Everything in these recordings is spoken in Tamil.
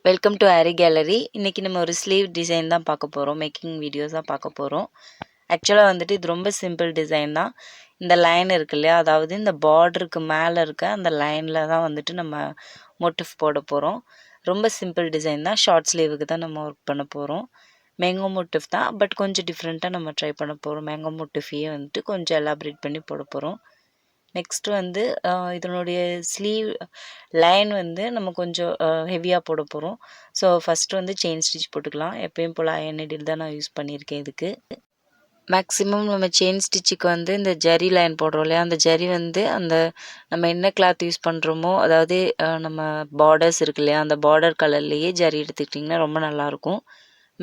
Welcome to aari gallery. இன்றைக்கி நம்ம ஒரு ஸ்லீவ் டிசைன் தான் பார்க்க போகிறோம். மேக்கிங் வீடியோஸ் தான் பார்க்க போகிறோம். ஆக்சுவலாக வந்துட்டு இது ரொம்ப சிம்பிள் டிசைன் தான். இந்த லைன் இருக்கு இல்லையா, அதாவது இந்த பார்டருக்கு மேலே இருக்க அந்த லைனில் தான் வந்துட்டு நம்ம மோட்டிஃப் போட போகிறோம். ரொம்ப சிம்பிள் டிசைன் தான். ஷார்ட் ஸ்லீவுக்கு தான் நம்ம ஒர்க் பண்ண போகிறோம். மேங்கோ மோட்டிஃப் தான், பட் கொஞ்சம் டிஃப்ரெண்ட்டாக நம்ம ட்ரை பண்ண போகிறோம். மேங்கோ மோட்டிஃபையே வந்துட்டு கொஞ்சம் எலாபரேட் பண்ணி போட போகிறோம். நெக்ஸ்ட்டு வந்து இதனுடைய ஸ்லீவ் லைன் வந்து நம்ம கொஞ்சம் ஹெவியாக போட போகிறோம். ஸோ ஃபஸ்ட்டு வந்து செயின் ஸ்டிச் போட்டுக்கலாம். எப்பயும் போல் அயன் நீடில் தான் நான் யூஸ் பண்ணியிருக்கேன் இதுக்கு. மேக்ஸிமம் நம்ம செயின் ஸ்டிச்சுக்கு வந்து இந்த ஜரி லைன் போடுறோம் இல்லையா, அந்த ஜரி வந்து அந்த நம்ம என்ன கிளாத் யூஸ் பண்ணுறோமோ, அதாவது நம்ம பார்டர்ஸ் இருக்கு இல்லையா, அந்த பார்டர் கலர்லேயே ஜரி எடுத்துக்கிட்டிங்கன்னா ரொம்ப நல்லாயிருக்கும்.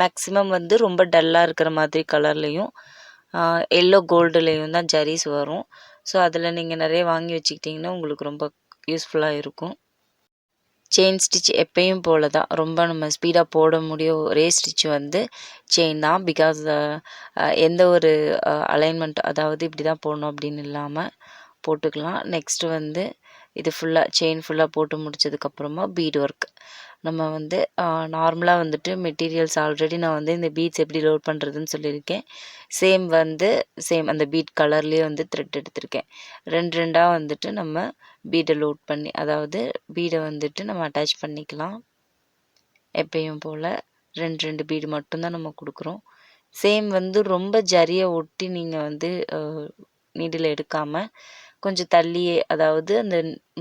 மேக்ஸிமம் வந்து ரொம்ப டல்லாக இருக்கிற மாதிரி கலர்லேயும் எல்லோ கோல்டுலேயும் தான் ஜரிஸ் வரும். ஸோ அதில் நீங்கள் நிறைய வாங்கி வச்சுக்கிட்டிங்கன்னா உங்களுக்கு ரொம்ப யூஸ்ஃபுல்லாக இருக்கும். செயின் ஸ்டிச் எப்பயும் போல தான் ரொம்ப நம்ம ஸ்பீடாக போட முடியும். ஒரே ஸ்டிச் வந்து செயின் தான். பிகாஸ் எந்த ஒரு அலைன்மெண்ட், அதாவது இப்படி தான் போடணும் அப்படின்னு இல்லாமல் போட்டுக்கலாம். நெக்ஸ்ட்டு வந்து இது ஃபுல்லாக செயின் ஃபுல்லாக போட்டு முடித்ததுக்கப்புறமா பீட் ஒர்க். நம்ம வந்து நார்மலாக வந்துட்டு மெட்டீரியல்ஸ் ஆல்ரெடி நான் வந்து இந்த பீட்ஸ் எப்படி லோட் பண்ணுறதுன்னு சொல்லியிருக்கேன். சேம் அந்த பீட் கலர்லேயே வந்து த்ரெட் எடுத்திருக்கேன். ரெண்டாக வந்துட்டு நம்ம பீடை லோட் பண்ணி, அதாவது பீடை வந்துட்டு நம்ம அட்டாச் பண்ணிக்கலாம். எப்பயும் போல் ரெண்டு பீடு மட்டும்தான் நம்ம கொடுக்குறோம். சேம் வந்து ரொம்ப ஜரியை ஒட்டி நீங்கள் வந்து நீடில் எடுக்காமல் கொஞ்சம் தள்ளியே, அதாவது அந்த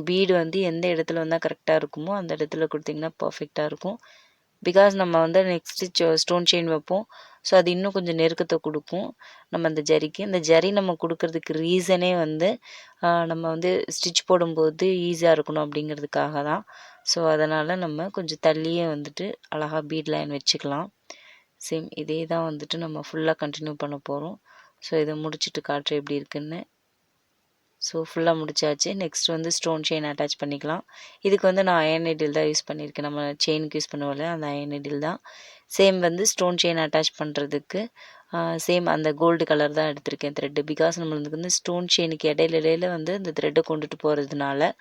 பீடு வந்து எந்த இடத்துல வந்தால் கரெக்டாக இருக்குமோ அந்த இடத்துல கொடுத்திங்கன்னா பர்ஃபெக்டாக இருக்கும். பிகாஸ் நம்ம வந்து நெக்ஸ்ட்டு ஸ்டோன் செயின் வைப்போம். ஸோ அது இன்னும் கொஞ்சம் நெருக்கத்தை கொடுக்கும் நம்ம அந்த ஜரிக்கு. அந்த ஜரி நம்ம கொடுக்கறதுக்கு ரீசனே வந்து நம்ம வந்து ஸ்டிச் போடும்போது ஈஸியாக இருக்கணும் அப்படிங்கிறதுக்காக தான். ஸோ அதனால் நம்ம கொஞ்சம் தள்ளியே வந்துட்டு அழகாக பீட் லைன் வச்சுக்கலாம். சேம் இதே தான் வந்துட்டு நம்ம ஃபுல்லாக கண்டினியூ பண்ண போகிறோம். ஸோ இதை முடிச்சுட்டு காட்டுறேன் எப்படி இருக்குன்னு. ஸோ ஃபுல்லாக முடிச்சாச்சு. நெக்ஸ்ட் வந்து ஸ்டோன் செயின் அட்டாச் பண்ணிக்கலாம். இதுக்கு வந்து நான் அயன் நீடில் தான் யூஸ் பண்ணியிருக்கேன். நம்ம செயினுக்கு யூஸ் பண்ணுவோம்ல, அந்த அயன் நீடில் தான். சேம் வந்து ஸ்டோன் செயின் அட்டாச் பண்ணுறதுக்கு சேம் அந்த கோல்டு கலர் தான் எடுத்திருக்கேன் த்ரெட்டு. பிகாஸ் நம்மளுக்கு வந்து ஸ்டோன் செயினுக்கு இடையில வந்து இந்த த்ரெட்டை கொண்டுட்டு போகிறதுனால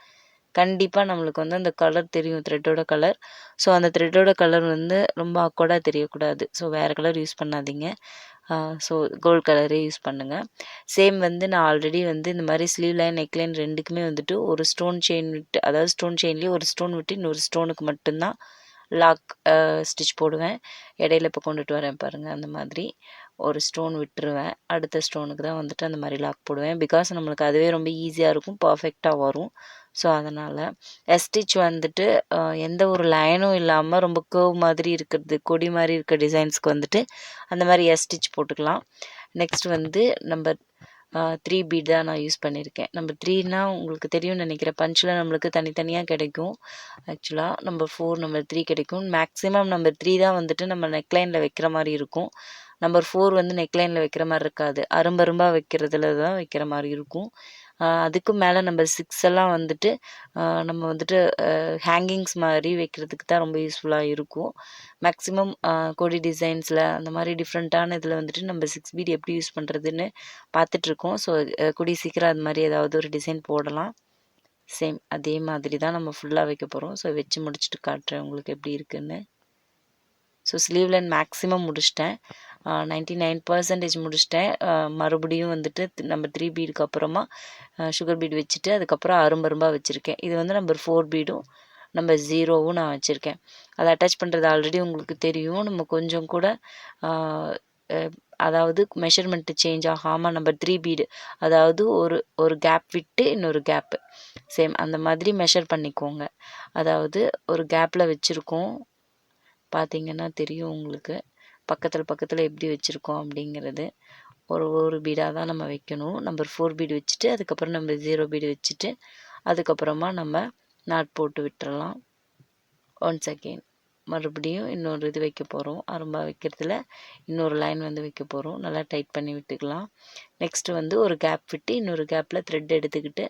கண்டிப்பாக நம்மளுக்கு வந்து அந்த கலர் தெரியும், த்ரெட்டோட கலர். ஸோ அந்த த்ரெட்டோட கலர் வந்து ரொம்ப ஆக்வர்டாக தெரியக்கூடாது. ஸோ வேறு கலர் யூஸ் பண்ணாதீங்க. ஸோ கோல்ட் கலரே யூஸ் பண்ணுங்கள். சேம் வந்து நான் ஆல்ரெடி வந்து இந்த மாதிரி ஸ்லீவ் லைன், நெக் லைன் ரெண்டுக்குமே வந்துட்டு ஒரு ஸ்டோன் செயின் விட்டு, அதாவது ஸ்டோன் செயின்லேயே ஒரு ஸ்டோன் விட்டு இன்னொரு ஸ்டோனுக்கு மட்டும்தான் லாக் ஸ்டிச் போடுவேன். இடையில இப்போ கொண்டுட்டு வரேன் பாருங்கள், அந்த மாதிரி ஒரு ஸ்டோன் விட்டுருவேன். அடுத்த ஸ்டோனுக்கு தான் வந்துட்டு அந்த மாதிரி லாக் போடுவேன். பிகாஸ் நம்மளுக்கு அதுவே ரொம்ப ஈஸியாக இருக்கும், பர்ஃபெக்டாக வரும். ஸோ அதனால் ஸ்டிச் வந்துட்டு எந்த ஒரு லைனும் இல்லாமல் ரொம்ப கர்வ் மாதிரி இருக்கிறது, கொடி மாதிரி இருக்க டிசைன்ஸ்க்கு வந்துட்டு அந்த மாதிரி ஸ்டிச் போட்டுக்கலாம். நெக்ஸ்ட் வந்து நம்பர் 3 பீட் தான் நான் யூஸ் பண்ணியிருக்கேன். நம்பர் 3னா உங்களுக்கு தெரியும்னு நினைக்கிறேன். பஞ்சில் நம்மளுக்கு தனித்தனியாக கிடைக்கும். ஆக்சுவலாக நம்பர் 4, நம்பர் 3 கிடைக்கும். மேக்ஸிமம் நம்பர் 3 தான் வந்துட்டு நம்ம நெக்லைனில் வைக்கிற மாதிரி இருக்கும். நம்பர் 4 வந்து நெக்லைனில் வைக்கிற மாதிரி இருக்காது, அரும்பரும்பாக வைக்கிறதுல தான் வைக்கிற மாதிரி இருக்கும். அதுக்கு மேலே நம்பர் 6 எல்லாம் வந்துட்டு நம்ம வந்துட்டு ஹேங்கிங்ஸ் மாதிரி வைக்கிறதுக்கு தான் ரொம்ப யூஸ்ஃபுல்லாக இருக்கும். மேக்ஸிமம் கொடி டிசைன்ஸில் அந்த மாதிரி டிஃப்ரெண்ட்டான இதில் வந்துட்டு நம்ம 6 பீட் எப்படி யூஸ் பண்ணுறதுன்னு பார்த்துட்ருக்கோம். ஸோ கூடிய சீக்கிரம் அது மாதிரி ஏதாவது ஒரு டிசைன் போடலாம். சேம் அதே மாதிரி தான் நம்ம ஃபுல்லாக வைக்க போகிறோம். ஸோ வச்சு முடிச்சுட்டு காட்டுறேன் உங்களுக்கு எப்படி இருக்குன்னு. ஸோ ஸ்லீவ் லைன் மேக்ஸிமம் முடிச்சிட்டேன், 99% முடிச்சிட்டேன். மறுபடியும் வந்துட்டு நம்பர் 3 பீடுக்கு அப்புறமா சுகர் பீடு வச்சுட்டு அதுக்கப்புறம் அரும்பரும்பாக வச்சுருக்கேன். இது வந்து நம்பர் 4 பீடும் நம்பர் 0வும் நான் வச்சுருக்கேன். அதை அட்டாச் பண்ணுறது ஆல்ரெடி உங்களுக்கு தெரியும். நம்ம கொஞ்சம் கூட அதாவது மெஷர்மெண்ட்டு சேஞ்ச் ஆகாமல் நம்பர் 3 பீடு, அதாவது ஒரு கேப் விட்டு இன்னொரு கேப்பு, சேம் அந்த மாதிரி மெஷர் பண்ணிக்கோங்க. அதாவது ஒரு கேப்பில் வச்சுருக்கோம், பார்த்தீங்கன்னா தெரியும் உங்களுக்கு பக்கத்தில் எப்படி வச்சுருக்கோம் அப்படிங்கிறது. ஒரு பீடாக தான் நம்ம வைக்கணும். நம்பர் 4 பீடு வச்சுட்டு அதுக்கப்புறம் நம்பர் 0 பீடு வச்சுட்டு அதுக்கப்புறமா நம்ம நாட் போட்டு விட்டுறலாம். ஒன்ஸ் அகெயின் மறுபடியும் இன்னொரு இது வைக்க போகிறோம். அரும்பா வைக்கிறதுல இன்னொரு லைன் வந்து வைக்க போகிறோம். நல்லா டைட் பண்ணி விட்டுக்கலாம். நெக்ஸ்ட்டு வந்து ஒரு கேப் விட்டு இன்னொரு கேப்பில் த்ரெட் எடுத்துக்கிட்டு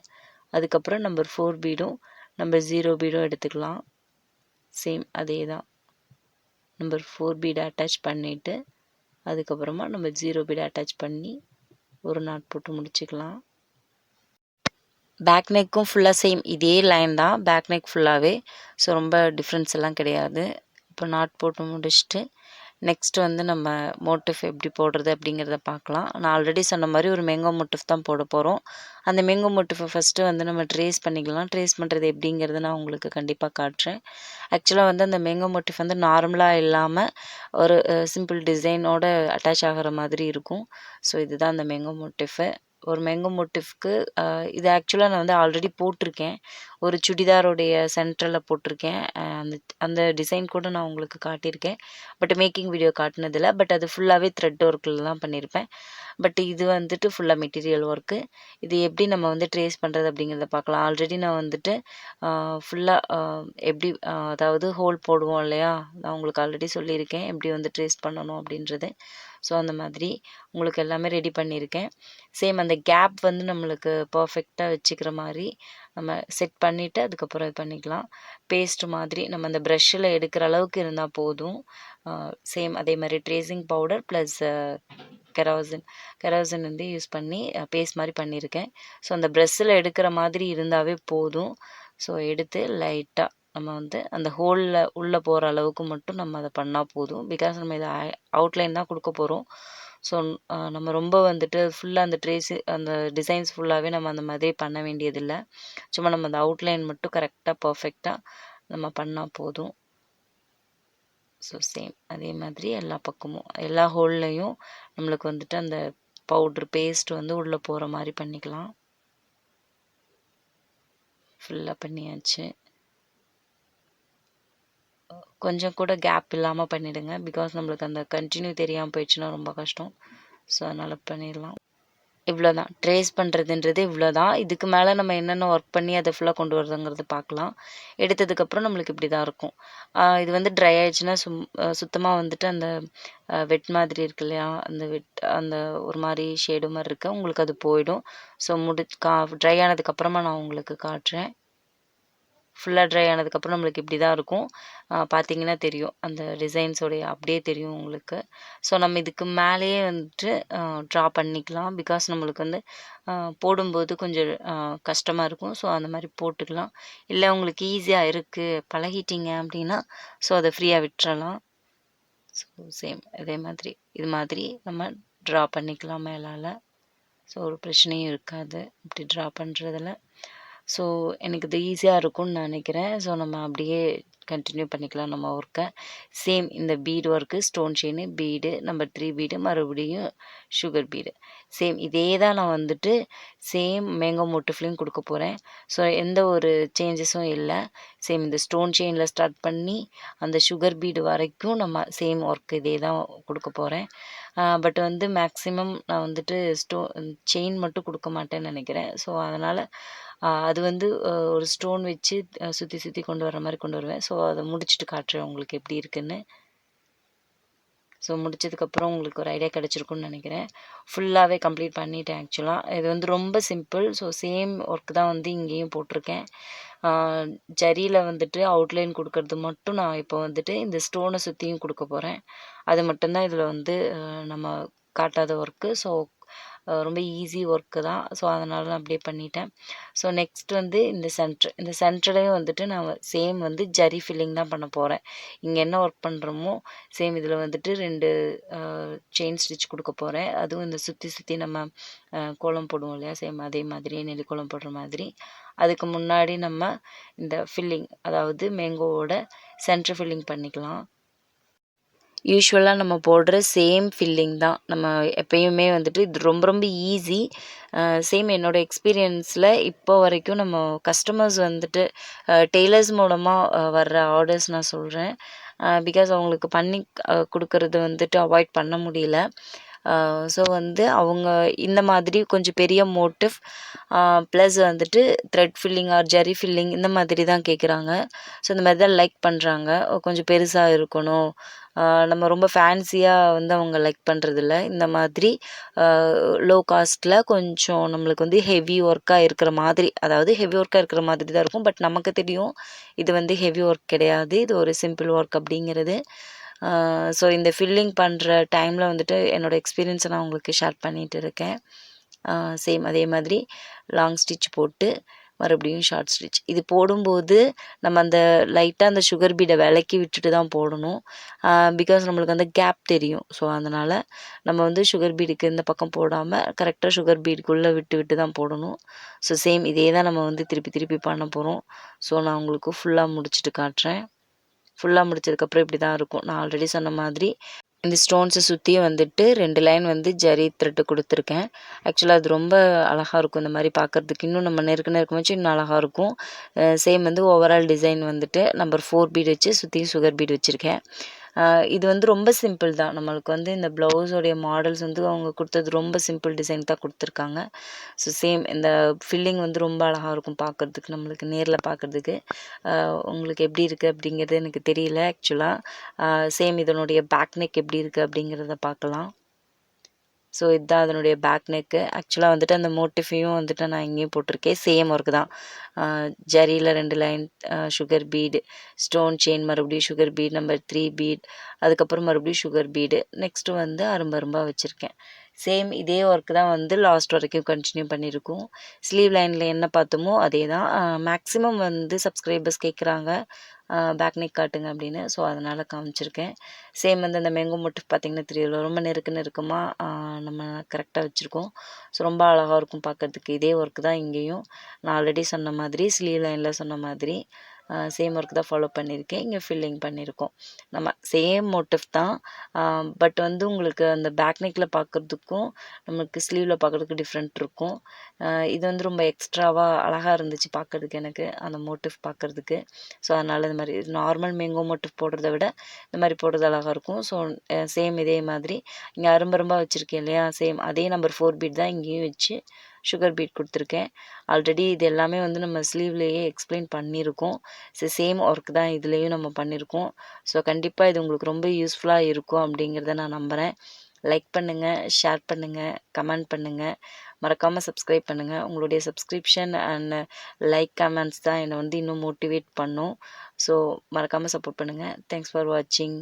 அதுக்கப்புறம் நம்பர் 4 பீடும் நம்பர் 0 பீடும் எடுத்துக்கலாம். சேம் அதே தான். நம்பர் 4 பீடை அட்டாச் பண்ணிவிட்டு அதுக்கப்புறமா நம்ம 0 பீடை அட்டாச் பண்ணி ஒரு நாட் போட்டு முடிச்சுக்கலாம். பேக் நெக்கும் ஃபுல்லாக சேம் இதே லைன் தான், பேக் நெக் ஃபுல்லாகவே. ஸோ ரொம்ப டிஃப்ரென்ஸ் எல்லாம் கிடையாது. இப்போ நாட் போட்டு முடிச்சுட்டு நெக்ஸ்ட் வந்து நம்ம மோட்டிஃப் எப்படி போடுறது அப்படிங்கிறத பார்க்கலாம். நான் ஆல்ரெடி சொன்ன மாதிரி ஒரு மேங்கோ மோட்டிஃப் தான் போட போகிறோம். அந்த மேங்கோ மோட்டிஃபை ஃபஸ்ட்டு வந்து நம்ம ட்ரேஸ் பண்ணிக்கலாம். ட்ரேஸ் பண்ணுறது எப்படிங்கிறத நான் உங்களுக்கு கண்டிப்பாக காட்டுறேன். ஆக்சுவலாக வந்து அந்த மேங்கோ மோட்டிஃப் வந்து நார்மலாக இல்லாமல் ஒரு சிம்பிள் டிசைனோட அட்டாச் ஆகிற மாதிரி இருக்கும். ஸோ இதுதான் அந்த மேங்கோ மோட்டிஃபு. ஒரு மேங்கோ மோட்டிஃப்க்கு இது ஆக்சுவலாக நான் வந்து ஆல்ரெடி போட்டிருக்கேன். ஒரு சுடிதாரோடைய சென்டரில் போட்டிருக்கேன். அந்த அந்த டிசைன் கூட நான் உங்களுக்கு காட்டியிருக்கேன். பட் மேக்கிங் வீடியோ காட்டினதில்ல. பட் அது ஃபுல்லாகவே த்ரெட் ஒர்க்கில் தான் பண்ணியிருப்பேன். பட் இது வந்துட்டு ஃபுல்லாக மெட்டீரியல் ஒர்க்கு. இது எப்படி நம்ம வந்து ட்ரேஸ் பண்ணுறது அப்படிங்கிறத பார்க்கலாம். ஆல்ரெடி நான் வந்துட்டு ஃபுல்லாக எப்படி அதாவது ஹோல் போடுவோம் இல்லையா, நான் உங்களுக்கு ஆல்ரெடி சொல்லியிருக்கேன் எப்படி வந்து ட்ரேஸ் பண்ணணும் அப்படின்றது. ஸோ அந்த மாதிரி உங்களுக்கு எல்லாமே ரெடி பண்ணியிருக்கேன். சேம் அந்த கேப் வந்து நம்மளுக்கு பர்ஃபெக்டாக வச்சுக்கிற மாதிரி நம்ம செட் பண்ணிவிட்டு அதுக்கப்புறம் இது பண்ணிக்கலாம். பேஸ்ட் மாதிரி நம்ம அந்த ப்ரஷ்ஷில் எடுக்கிற அளவுக்கு இருந்தால் போதும். சேம் அதே மாதிரி ட்ரேசிங் பவுடர் ப்ளஸ் கெரோசின் வந்து யூஸ் பண்ணி பேஸ்ட் மாதிரி பண்ணியிருக்கேன். ஸோ அந்த ப்ரஷ்ஷில் எடுக்கிற மாதிரி இருந்தாவே போதும். ஸோ எடுத்து லைட்டாக நம்ம வந்து அந்த ஹோலில் உள்ளே போகிற அளவுக்கு மட்டும் நம்ம அதை பண்ணால் போதும். பிகாஸ் நம்ம இதை அவுட்லைன் தான் கொடுக்க போகிறோம். ஸோ நம்ம ரொம்ப வந்துட்டு ஃபுல்லாக அந்த அந்த டிசைன்ஸ் ஃபுல்லாகவே நம்ம அந்த மாதிரி பண்ண வேண்டியதில்லை. சும்மா நம்ம அந்த அவுட்லைன் மட்டும் கரெக்டாக பர்ஃபெக்டாக நம்ம பண்ணால் போதும். ஸோ சேம் அதே மாதிரி எல்லா பக்கமும் எல்லா ஹோல்லையும் நம்மளுக்கு வந்துட்டு அந்த பவுட்ரு பேஸ்ட் வந்து உள்ளே போகிற மாதிரி பண்ணிக்கலாம். ஃபுல்லாக பண்ணியாச்சு. கொஞ்சம் கூட கேப் இல்லாமல் பண்ணிவிடுங்க. பிகாஸ் நம்மளுக்கு அந்த கண்டினியூ தெரியாமல் போயிடுச்சுன்னா ரொம்ப கஷ்டம். ஸோ அதனால் பண்ணிடலாம். இவ்வளோ தான் ட்ரேஸ் பண்ணுறதுன்றது இவ்வளோ தான். இதுக்கு மேலே நம்ம என்னென்ன ஒர்க் பண்ணி அதை ஃபுல்லாக கொண்டு வரதுங்கிறது பார்க்கலாம். எடுத்ததுக்கப்புறம் நம்மளுக்கு இப்படி தான் இருக்கும். இது வந்து ட்ரை ஆயிடுச்சுன்னா சுத்தமாக வந்துட்டு அந்த வெட் மாதிரி இருக்கு இல்லையா, அந்த ஒரு மாதிரி ஷேடு மாதிரி இருக்குது, உங்களுக்கு அது போயிடும். ஸோ ட்ரை ஆனதுக்கப்புறமா நான் உங்களுக்கு காட்டுறேன். ஃபுல்லாக ட்ரை ஆனதுக்கப்புறம் நம்மளுக்கு இப்படி தான் இருக்கும். பார்த்தீங்கன்னா தெரியும் அந்த டிசைன்ஸோடைய அப்படியே தெரியும் உங்களுக்கு. ஸோ நம்ம இதுக்கு மேலேயே வந்துட்டு ட்ரா பண்ணிக்கலாம். பிகாஸ் நம்மளுக்கு வந்து போடும்போது கொஞ்சம் கஷ்டமாக இருக்கும். ஸோ அந்த மாதிரி போட்டுக்கலாம். இல்லை உங்களுக்கு ஈஸியாக இருக்குது பழகிட்டீங்க அப்படின்னா ஸோ அதை ஃப்ரீயாக விட்டுறலாம். ஸோ சேம் இதே மாதிரி இது மாதிரி நம்ம ட்ரா பண்ணிக்கலாம் மேலால். ஸோ ஒரு பிரச்சனையும் இருக்காது இப்படி ட்ரா பண்ணுறதுல. ஸோ எனக்கு இது ஈஸியாக இருக்கும்னு நான் நினைக்கிறேன். ஸோ நம்ம அப்படியே கண்டினியூ பண்ணிக்கலாம் நம்ம ஒர்க்கை. சேம் இந்த bead work, stone chain, bead number 3 bead, மறுபடியும் சுகர் பீடு. சேம் இதே தான் நான் வந்துட்டு சேம் மேங்கோ மோட்டிஃப்லையும் கொடுக்க போகிறேன். ஸோ எந்த ஒரு சேஞ்சஸும் இல்லை. சேம் இந்த ஸ்டோன் செயினில் ஸ்டார்ட் பண்ணி அந்த சுகர் பீடு வரைக்கும் நம்ம சேம் ஒர்க் இதே தான் கொடுக்க போகிறேன். பட் வந்து மேக்ஸிமம் நான் வந்துட்டு செயின் மட்டும் கொடுக்க மாட்டேன்னு நினைக்கிறேன். ஸோ அதனால் அது வந்து ஒரு ஸ்டோன் வச்சு சுற்றி சுற்றி கொண்டு வர மாதிரி கொண்டு வருவேன். ஸோ அதை முடிச்சுட்டு காட்டுறேன் உங்களுக்கு எப்படி இருக்குன்னு. ஸோ முடிச்சதுக்கப்புறம் உங்களுக்கு ஒரு ஐடியா கிடச்சிருக்குன்னு நினைக்கிறேன். ஃபுல்லாகவே கம்ப்ளீட் பண்ணிட்டேன் ஆக்சுவலாக. இது வந்து ரொம்ப சிம்பிள். ஸோ சேம் ஒர்க் தான் வந்து இங்கேயும் போட்டிருக்கேன். ஜரியில் வந்துட்டு அவுட்லைன் கொடுக்கறது மட்டும் நான் இப்போ வந்துட்டு இந்த ஸ்டோனை சுற்றியும் கொடுக்க போகிறேன். அது மட்டும்தான் இதில் வந்து நம்ம காட்டாத ஒர்க்கு. ஸோ ரொம்ப ஈஸி ஒர்க்கு தான். ஸோ அதனால நான் அப்படியே பண்ணிட்டேன். ஸோ நெக்ஸ்ட் வந்து இந்த சென்டர்லேயும் வந்துட்டு நான் சேம் வந்து ஜரி ஃபில்லிங் தான் பண்ண போகிறேன். இங்கே என்ன ஒர்க் பண்ணுறோமோ சேம் இதில் வந்துட்டு 2 செயின் ஸ்டிச் கொடுக்க போகிறேன். அதுவும் இந்த சுற்றி சுற்றி நம்ம கோலம் போடுவோம் இல்லையா, சேம் அதே மாதிரி நெல்லி கோலம் போடுற மாதிரி. அதுக்கு முன்னாடி நம்ம இந்த ஃபில்லிங் அதாவது மேங்கோவோட சென்டர் ஃபில்லிங் பண்ணிக்கலாம். யூஸ்வலாக நம்ம போடுற சேம் ஃபில்லிங் தான். நம்ம எப்பயுமே வந்துட்டு இது ரொம்ப ரொம்ப ஈஸி. சேம் என்னோடய எக்ஸ்பீரியன்ஸில் இப்போ வரைக்கும் நம்ம கஸ்டமர்ஸ் வந்துட்டு டெய்லர்ஸ் மூலமாக வர்ற ஆர்டர்ஸ் நான் சொல்கிறேன். பிகாஸ் அவங்களுக்கு பண்ணி கொடுக்கறது வந்துட்டு அவாய்ட் பண்ண முடியல. ஸோ வந்து அவங்க இந்த மாதிரி கொஞ்சம் பெரிய மோட்டிவ் ப்ளஸ் வந்துட்டு thread filling or zari filling இந்த மாதிரி தான் கேட்குறாங்க. ஸோ இந்த மாதிரி தான் லைக் பண்ணுறாங்க. கொஞ்சம் பெருசாக இருக்கணும், நம்ம ரொம்ப ஃபேன்சியாக வந்து அவங்க லைக் பண்ணுறதில்ல. இந்த மாதிரி லோ காஸ்ட்டில் கொஞ்சம் நம்மளுக்கு வந்து ஹெவி ஒர்க்காக இருக்கிற மாதிரி, அதாவது ஹெவி ஒர்க்காக இருக்கிற மாதிரி தான் இருக்கும். பட் நமக்கு தெரியும் இது வந்து ஹெவி ஒர்க் கிடையாது, இது ஒரு சிம்பிள் ஒர்க் அப்படிங்கிறது. ஸோ இந்த ஃபில்லிங் பண்ணுற டைமில் வந்துட்டு என்னோடய எக்ஸ்பீரியன்ஸை நான் உங்களுக்கு ஷேர் பண்ணிகிட்டு இருக்கேன். சேம் அதே மாதிரி லாங் ஸ்டிச் போட்டு மறுபடியும் ஷார்ட் ஸ்டிச். இது போடும்போது நம்ம அந்த லைட்டாக அந்த சுகர் பீடை விலக்கி விட்டுட்டு தான் போடணும். பிகாஸ் நம்மளுக்கு அந்த கேப் தெரியும். ஸோ அதனால் நம்ம வந்து சுகர் பீடுக்கு இந்த பக்கம் போடாமல் கரெக்டாக சுகர் பீடுக்குள்ளே விட்டு விட்டு தான் போடணும். ஸோ சேம் இதே தான் நம்ம வந்து திருப்பி திருப்பி பண்ண போகிறோம். ஸோ நான் உங்களுக்கு ஃபுல்லாக முடிச்சுட்டு காட்டுறேன். ஃபுல்லாக முடிச்சதுக்கப்புறம் இப்படி தான் இருக்கும். நான் ஆல்ரெடி சொன்ன மாதிரி இந்த ஸ்டோன்ஸை சுற்றியும் வந்துட்டு 2 லைன் வந்து ஜரி த்ரெட்டு கொடுத்துருக்கேன். ஆக்சுவலாக அது ரொம்ப அழகாக இருக்கும் இந்த மாதிரி பார்க்குறதுக்கு. இன்னும் நம்ம நெருக்க நெருக்கம் வச்சு இன்னும் அழகாக இருக்கும். சேம் வந்து ஓவரால் டிசைன் வந்துட்டு நம்பர் 4 பீட் வச்சு சுற்றியும் சுகர் பீட் வச்சுருக்கேன். இது வந்து ரொம்ப சிம்பிள் தான். நம்மளுக்கு வந்து இந்த ப்ளவுஸோடைய மாடல்ஸ் வந்து அவங்க கொடுத்தது ரொம்ப சிம்பிள் டிசைன் தான் கொடுத்துருக்காங்க. ஸோ சேம் இந்த ஃபில்லிங் வந்து ரொம்ப அழகாக இருக்கும் பார்க்குறதுக்கு, நம்மளுக்கு நேரில் பார்க்குறதுக்கு. உங்களுக்கு எப்படி இருக்குது அப்படிங்கிறது எனக்கு தெரியல ஆக்சுவலாக. சேம் இதனுடைய பேக் நெக் எப்படி இருக்குது அப்படிங்கிறத பார்க்கலாம். ஸோ இதுதான் அதனுடைய பேக் நெக்கு. ஆக்சுவலாக வந்துட்டு அந்த மோட்டிஃபையும் வந்துட்டு நான் இங்கேயும் போட்டிருக்கேன். சேம் ஒர்க்கு தான். ஜரியில் 2 line sugar bead, stone chain, மறுபடியும் சுகர் பீட், நம்பர் 3 பீட், அதுக்கப்புறம் மறுபடியும் சுகர் பீடு, நெக்ஸ்ட்டு வந்து அரும்பரும்பாக வச்சுருக்கேன். சேம் இதே ஒர்க்கு தான் வந்து லாஸ்ட் வரைக்கும் கண்டினியூ பண்ணியிருக்கோம். ஸ்லீவ் லைனில் என்ன பார்த்தோமோ அதே தான். மேக்ஸிமம் வந்து சப்ஸ்கிரைபர்ஸ் கேட்குறாங்க பேக் நெக் காட்டுங்க அப்படின்னு. ஸோ அதனால் காமிச்சிருக்கேன். சேம் வந்து அந்த மேங்கோ மோட்டிஃப் பார்த்திங்கன்னா தெரியல, ரொம்ப நெருக்கமாக நம்ம கரெக்டாக வச்சுருக்கோம். ஸோ ரொம்ப அழகாக இருக்கும் பார்க்குறதுக்கு. இதே ஒர்க்கு தான் இங்கேயும் நான் ஆல்ரெடி சொன்ன மாதிரி ஸ்லீவ் லைனில் சொன்ன மாதிரி சேம் ஒர்க் தான் ஃபாலோ பண்ணியிருக்கேன். இங்கே ஃபில்லிங் பண்ணியிருக்கோம். நம்ம சேம் மோட்டிஃப் தான். பட் வந்து உங்களுக்கு அந்த பேக் நெக்கில் பார்க்குறதுக்கும் நமக்கு ஸ்லீவில் பார்க்குறதுக்கு டிஃப்ரெண்ட் இருக்கும். இது வந்து ரொம்ப எக்ஸ்ட்ராவாக அழகாக இருந்துச்சு பார்க்குறதுக்கு எனக்கு, அந்த மோட்டிஃப் பார்க்குறதுக்கு. ஸோ அதனால் இந்த மாதிரி நார்மல் மேங்கோ மோட்டிஃப் போடுறத விட இந்த மாதிரி போடுறது அழகாக இருக்கும். ஸோ சேம் இதே மாதிரி இங்கே அரும்பரும்பாக வச்சுருக்கேன் இல்லையா, சேம் அதே நம்பர் 4 பீட் தான் இங்கேயும் வச்சு சுகர் பீட் கொடுத்துருக்கேன். ஆல்ரெடி இது எல்லாமே வந்து நம்ம ஸ்லீவ்லேயே எக்ஸ்பிளைன் பண்ணியிருக்கோம். ஸோ சேம் ஒர்க் தான் இதுலேயும் நம்ம பண்ணியிருக்கோம். ஸோ கண்டிப்பாக இது உங்களுக்கு ரொம்ப யூஸ்ஃபுல்லாக இருக்கும் அப்படிங்கிறத நான் நம்புகிறேன். லைக் பண்ணுங்கள், ஷேர் பண்ணுங்கள், கமெண்ட் பண்ணுங்கள், மறக்காமல் சப்ஸ்கிரைப் பண்ணுங்கள். உங்களுடைய சப்ஸ்கிரிப்ஷன் அண்ட் லைக் கமெண்ட்ஸ் தான் என்னை வந்து இன்னும் மோட்டிவேட் பண்ணும். ஸோ மறக்காமல் சப்போர்ட் பண்ணுங்கள். தேங்க்ஸ் ஃபார் வாட்சிங்.